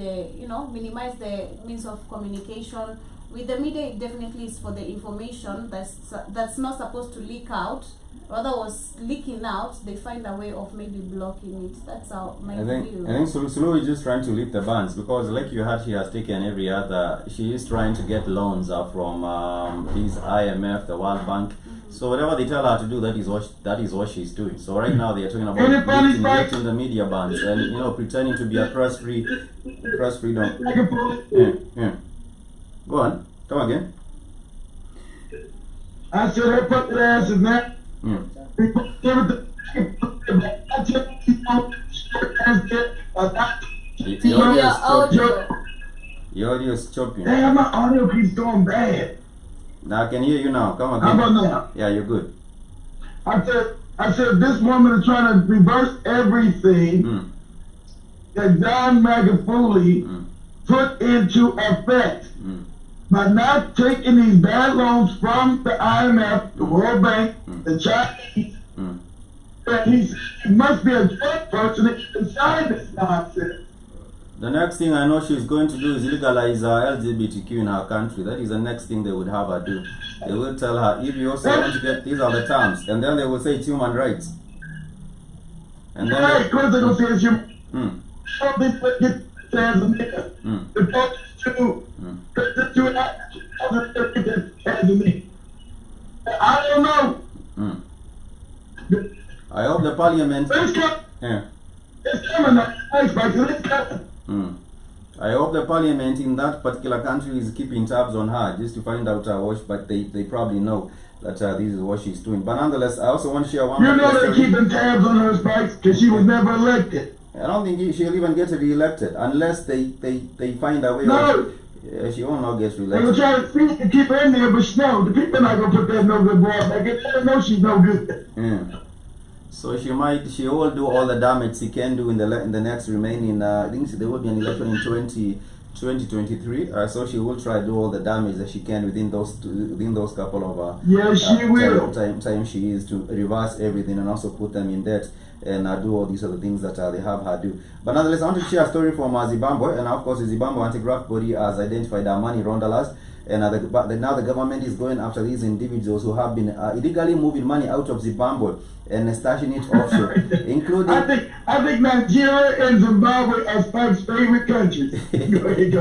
Speaker 3: minimize the means of communication with the media. It definitely is for the information that's not supposed to leak out. Rather was leaking out, they find a way of maybe blocking it. That's how my view.
Speaker 2: I think Sulu is just trying to lift the bans, because like you heard, she has taken every other. She is trying to get loans from these IMF, the World Bank. So whatever they tell her to do, that is what she's doing. So right now they are talking about lifting the media bans and pretending to be a press freedom. Yeah. Go on. Come again.
Speaker 4: I said her put their ass in that.
Speaker 2: Your audio is chopping.
Speaker 4: Damn, my audio keeps going bad.
Speaker 2: Now I can hear you now. Come again.
Speaker 4: How about now?
Speaker 2: Yeah, you're good.
Speaker 4: I said this woman is trying to reverse everything that John Magufuli put into effect by not taking these bad loans from the IMF, the World Bank, the Chinese. And he must be a drug person that can sign this nonsense.
Speaker 2: The next thing I know she's going to do is legalize LGBTQ in her country. That is the next thing they would have her do. They will tell her, if you also want to get, these are the terms, and then they will say it's human rights. And then
Speaker 4: right, because they're going to say it's your
Speaker 2: mm,
Speaker 4: something to get Tanzania.
Speaker 2: mm,
Speaker 4: The coach to the two Tanzania. I don't know.
Speaker 2: mm. I hope the parliament.
Speaker 4: It's coming.
Speaker 2: Yeah.
Speaker 4: It's coming now. It's coming.
Speaker 2: Mm. I hope the parliament in that particular country is keeping tabs on her just to find out what, but they probably know that this is what she's doing. But nonetheless, I also want to share one.
Speaker 4: You know they're keeping tabs on her, Spikes, because she was never elected.
Speaker 2: I don't think she'll even get re-elected unless they find a way.
Speaker 4: No.
Speaker 2: Yeah, she will not get
Speaker 4: They were
Speaker 2: re-elected.
Speaker 4: trying to keep her in there, but no, the people are not going to put that no good boy back in. They know she's no good.
Speaker 2: Yeah. So she will do all the damage she can do in the next remaining. I think there will be an election in 2023. So she will try to do all the damage that she can within those couple of
Speaker 4: Yes, she will.
Speaker 2: time she is to reverse everything and also put them in debt and do all these other things that they have her do. But nonetheless, I want to share a story from Zimbabwe, and of course the Zimbabwe anti-graft body has identified money launderers. And now the government is going after these individuals who have been illegally moving money out of Zimbabwe and stashing it offshore, including.
Speaker 4: I think Nigeria and Zimbabwe are Spike's favorite countries. Go ahead.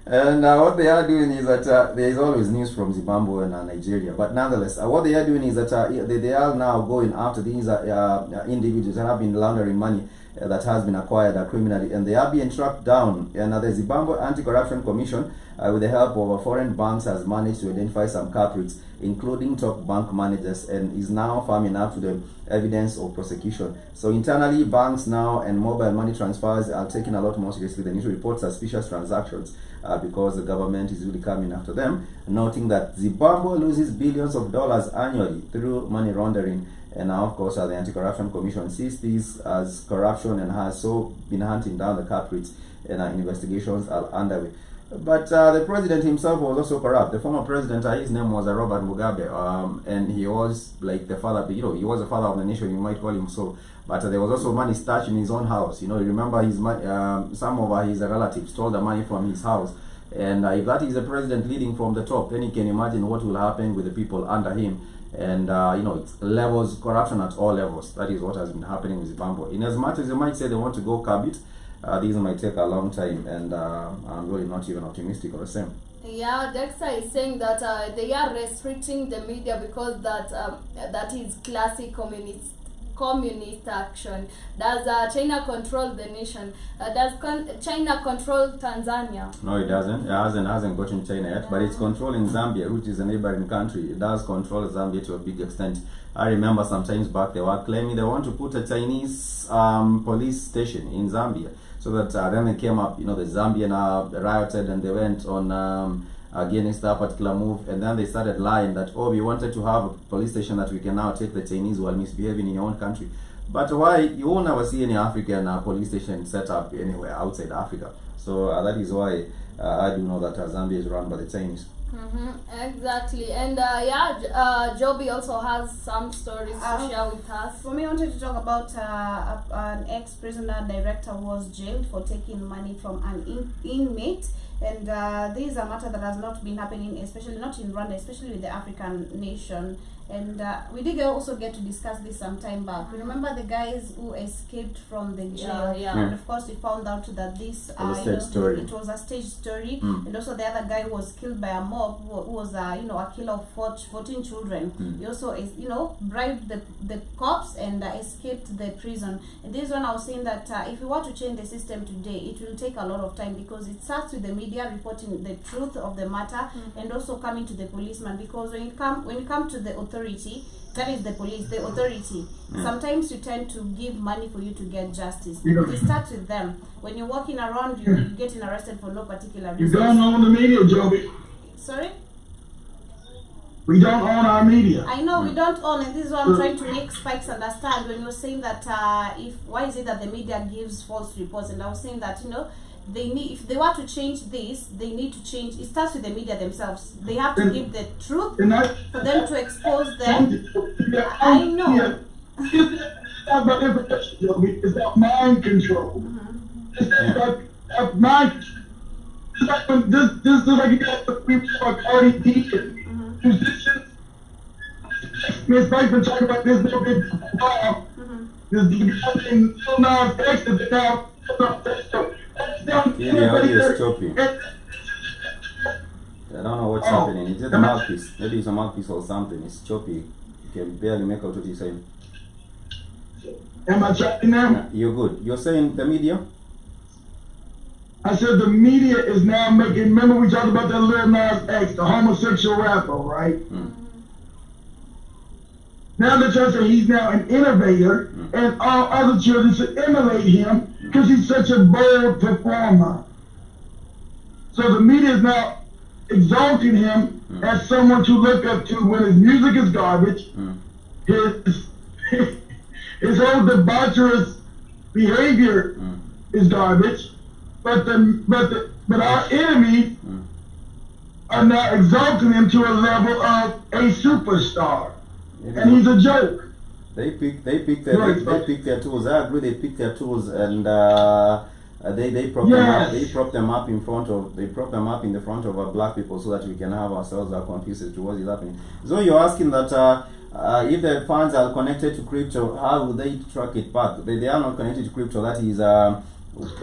Speaker 2: And what they are doing is that there is always news from Zimbabwe and Nigeria. But nonetheless, what they are doing is that they are now going after these individuals that have been laundering money that has been acquired criminally, and they are being tracked down. And the Zimbabwe Anti-Corruption Commission, with the help of foreign banks, has managed to identify some culprits, including top bank managers, and is now farming up to the evidence of prosecution. So internally, banks now and mobile money transfers are taken a lot more seriously. They need to report suspicious transactions because the government is really coming after them, noting that Zimbabwe loses billions of dollars annually through money laundering. And now, of course, the Anti-Corruption Commission sees this as corruption and has so been hunting down the culprits, and investigations are underway. But the president himself was also corrupt. The former president, his name was Robert Mugabe, and he was like the father, he was the father of the nation, you might call him so. But there was also money stashed in his own house. You remember some of his relatives stole the money from his house. And if that is the president leading from the top, then you can imagine what will happen with the people under him. And it's levels, corruption at all levels. That is what has been happening with Zimbabwe. In as much as you might say they want to go curb it, these might take a long time, and I'm really not even optimistic of the same.
Speaker 1: Yeah, Dexter is saying that they are restricting the media because that is classic communist action. Does China control the nation? Does China control Tanzania?
Speaker 2: No, it doesn't. It hasn't gotten China yet, but it's controlling Zambia, which is a neighboring country. It does control Zambia to a big extent. I remember some times back they were claiming they want to put a Chinese police station in Zambia, so that then they came up, the Zambian rioted and they went on against that particular move, and then they started lying that, we wanted to have a police station that we can now take the Chinese who are misbehaving in your own country. But why? You will never see any African police station set up anywhere outside Africa. So that is why I do know that Zambia is run by the Chinese.
Speaker 1: Exactly. And Joby also has some stories to share with us.
Speaker 3: For me, I wanted to talk about an ex-prisoner director was jailed for taking money from an inmate. And this is a matter that has not been happening, especially not in Rwanda, especially with the African nation. And we did also get to discuss this some time back. Remember the guys who escaped from the jail? And of course, we found out that this it was a stage story. And also the other guy was killed by a mob who was a killer of 14 children. He also bribed the cops and escaped the prison. And this one I was saying that if we were to change the system today, it will take a lot of time, because it starts with the media reporting the truth of the matter and also coming to the policeman, because when you come to the authority, that is the police, the authority, sometimes you tend to give money for you to get justice. It starts with them. When you're walking around, you're getting arrested for no particular reason.
Speaker 4: You don't own the media, Joby.
Speaker 3: Sorry?
Speaker 4: We don't own our media.
Speaker 3: I know we don't own, and this is what I'm trying to make Spikes understand when you're saying that why is it that the media gives false reports? And I was saying that if they want to change this, they need to change. It starts with the media themselves. They have to give the truth for them to expose them. I know.
Speaker 4: It's not about information, Joby. It's about mind control. It's about mind control. It's like when this is like you got the people about Cardi B and musicians. Miss Mike been talking about this little bit. This guy named Lil Nas X is now.
Speaker 2: Yeah, the audio is choppy. I don't know what's happening. It's just a mouthpiece. Maybe it's a mouthpiece or something. It's choppy. You can barely make out what you're saying.
Speaker 4: Am I chopping now?
Speaker 2: You're good. You're saying the media?
Speaker 4: I said the media is now making. Remember we talked about that Lil Nas X, the homosexual rapper, right? Now they're trying to say he's now an innovator, and all other children should emulate him because he's such a bold performer. So the media is now exalting him as someone to look up to when his music is garbage, his whole debaucherous behavior is garbage, but our enemies are now exalting him to a level of a superstar. And he's a joke.
Speaker 2: They pick their tools. I agree. They pick their tools and they prop them up. They prop them up in front of. They prop them up in the front of our black people so that we can have ourselves confused as to what is happening. So you're asking that if the funds are connected to crypto, how will they track it back? They are not connected to crypto. That is.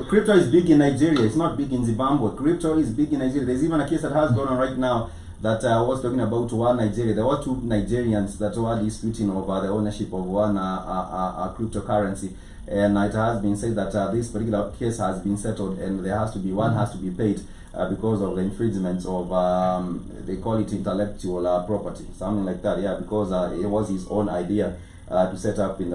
Speaker 2: Crypto is big in Nigeria. It's not big in Zimbabwe. Crypto is big in Nigeria. There's even a case that has gone on right now that I was talking about one Nigeria. There were two Nigerians that were disputing over the ownership of one cryptocurrency, and it has been said that this particular case has been settled, and there has to be one has to be paid because of the infringement of they call it intellectual property, something like that. Yeah, because it was his own idea. To set it up in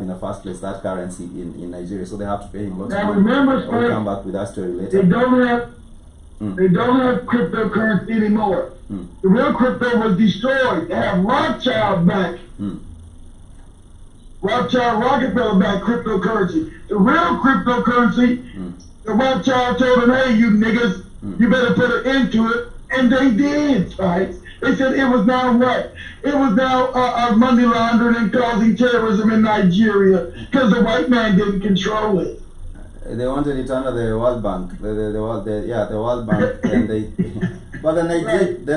Speaker 2: the first place, that currency in Nigeria, so they have to pay him lots of money.
Speaker 4: Remember,
Speaker 2: we'll come back with that story later.
Speaker 4: They don't have cryptocurrency anymore. The real crypto was destroyed. They have Rothschild back. Rothschild Rockefeller back cryptocurrency. The real cryptocurrency, the Rothschild told them, hey, you niggas, you better put an end to it. And they did, right? They said it was now what? It was now money laundering and causing terrorism in Nigeria because the white man didn't control it.
Speaker 2: They wanted it under the World Bank, the World Bank, and they. But the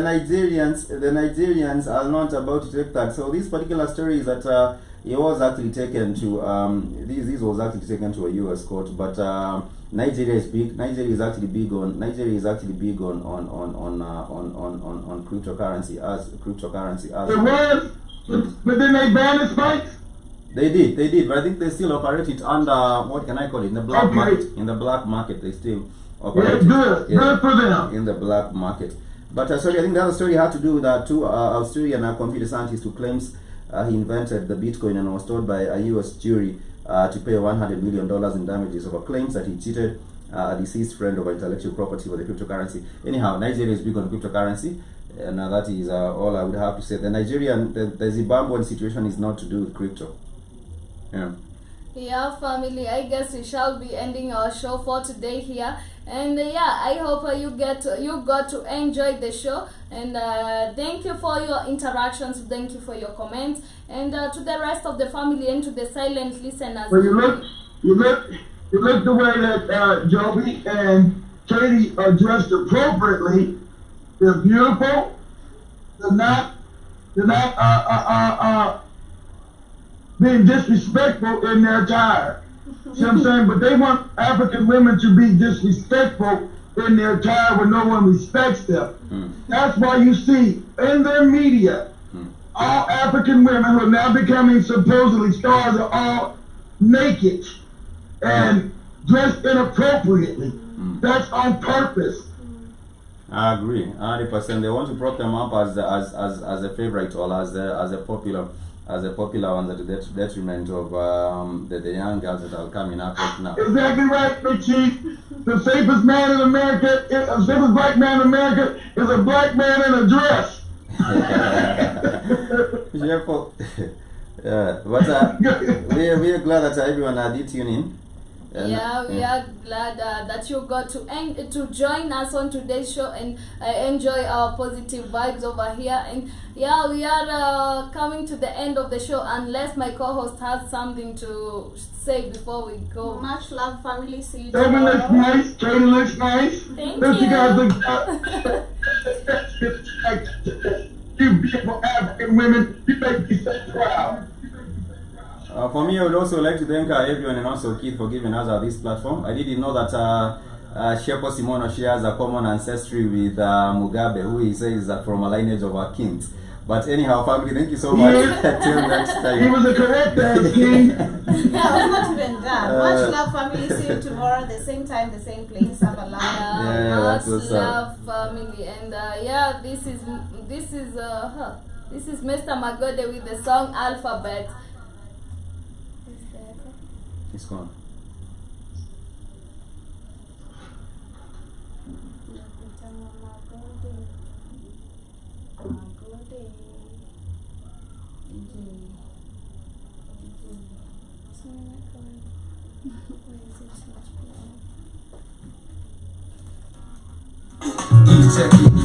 Speaker 2: Nigerians are not about to take that. So this particular story is that it was actually taken to this was actually taken to a U.S. court, but Nigeria is big. Nigeria is actually big on cryptocurrency as
Speaker 4: It was, but then they banned the spikes.
Speaker 2: They did, but I think they still operate it under, what can I call it, in the black market. In the black market, they still operate
Speaker 4: good for them.
Speaker 2: In the black market. But sorry, I think the other story had to do with two Australian computer scientists who claims he invented the Bitcoin and was told by a U.S. jury to pay $100 million in damages over claims that he cheated a deceased friend of intellectual property for the cryptocurrency. Anyhow, Nigeria is big on cryptocurrency, and that is all I would have to say. The Zimbabwean situation is not to do with crypto.
Speaker 1: Yeah, family, I guess we shall be ending our show for today here, and I hope you got to enjoy the show, and thank you for your interactions, thank you for your comments, and to the rest of the family and to the silent listeners.
Speaker 4: Well, you look the way that Joby and Katie are dressed appropriately. They're beautiful. They're not being disrespectful in their attire. See what I'm saying? But they want African women to be disrespectful in their attire when no one respects them. That's why you see in their media, all African women who are now becoming supposedly stars are all naked and dressed inappropriately. That's on purpose.
Speaker 2: I agree, 100%. They want to prop them up as a favorite or as a popular one, at the detriment of the young girls that are coming up right now.
Speaker 4: Exactly right, Big Chief. The safest man in America, the safest black man in America is a black man in a dress.
Speaker 2: But we are glad that everyone did tune in.
Speaker 1: We are glad that you got to join us on today's show and enjoy our positive vibes over here. And we are coming to the end of the show, unless my co-host has something to say before we go.
Speaker 3: Much love, family. See you
Speaker 4: tomorrow. Looks nice. Katie looks nice.
Speaker 1: Thank you.
Speaker 4: You guys look you beautiful African women. You make me so proud.
Speaker 2: For me, I would also like to thank everyone and also Keith for giving us this platform. I didn't know that Shepo Simono shares a common ancestry with Mugabe, who he says is from a lineage of our kings. But anyhow, family, thank you so much. Till next time.
Speaker 4: He was a correct ass king.
Speaker 3: Yeah, I was not even done. Much love, family. See you tomorrow, the same time, the same place. Have a love.
Speaker 2: Yeah,
Speaker 1: Much
Speaker 2: that's what's
Speaker 1: love,
Speaker 2: up.
Speaker 1: family, and this is Mr. Magode with the song Alphabet.
Speaker 2: It's gone.
Speaker 5: Check it.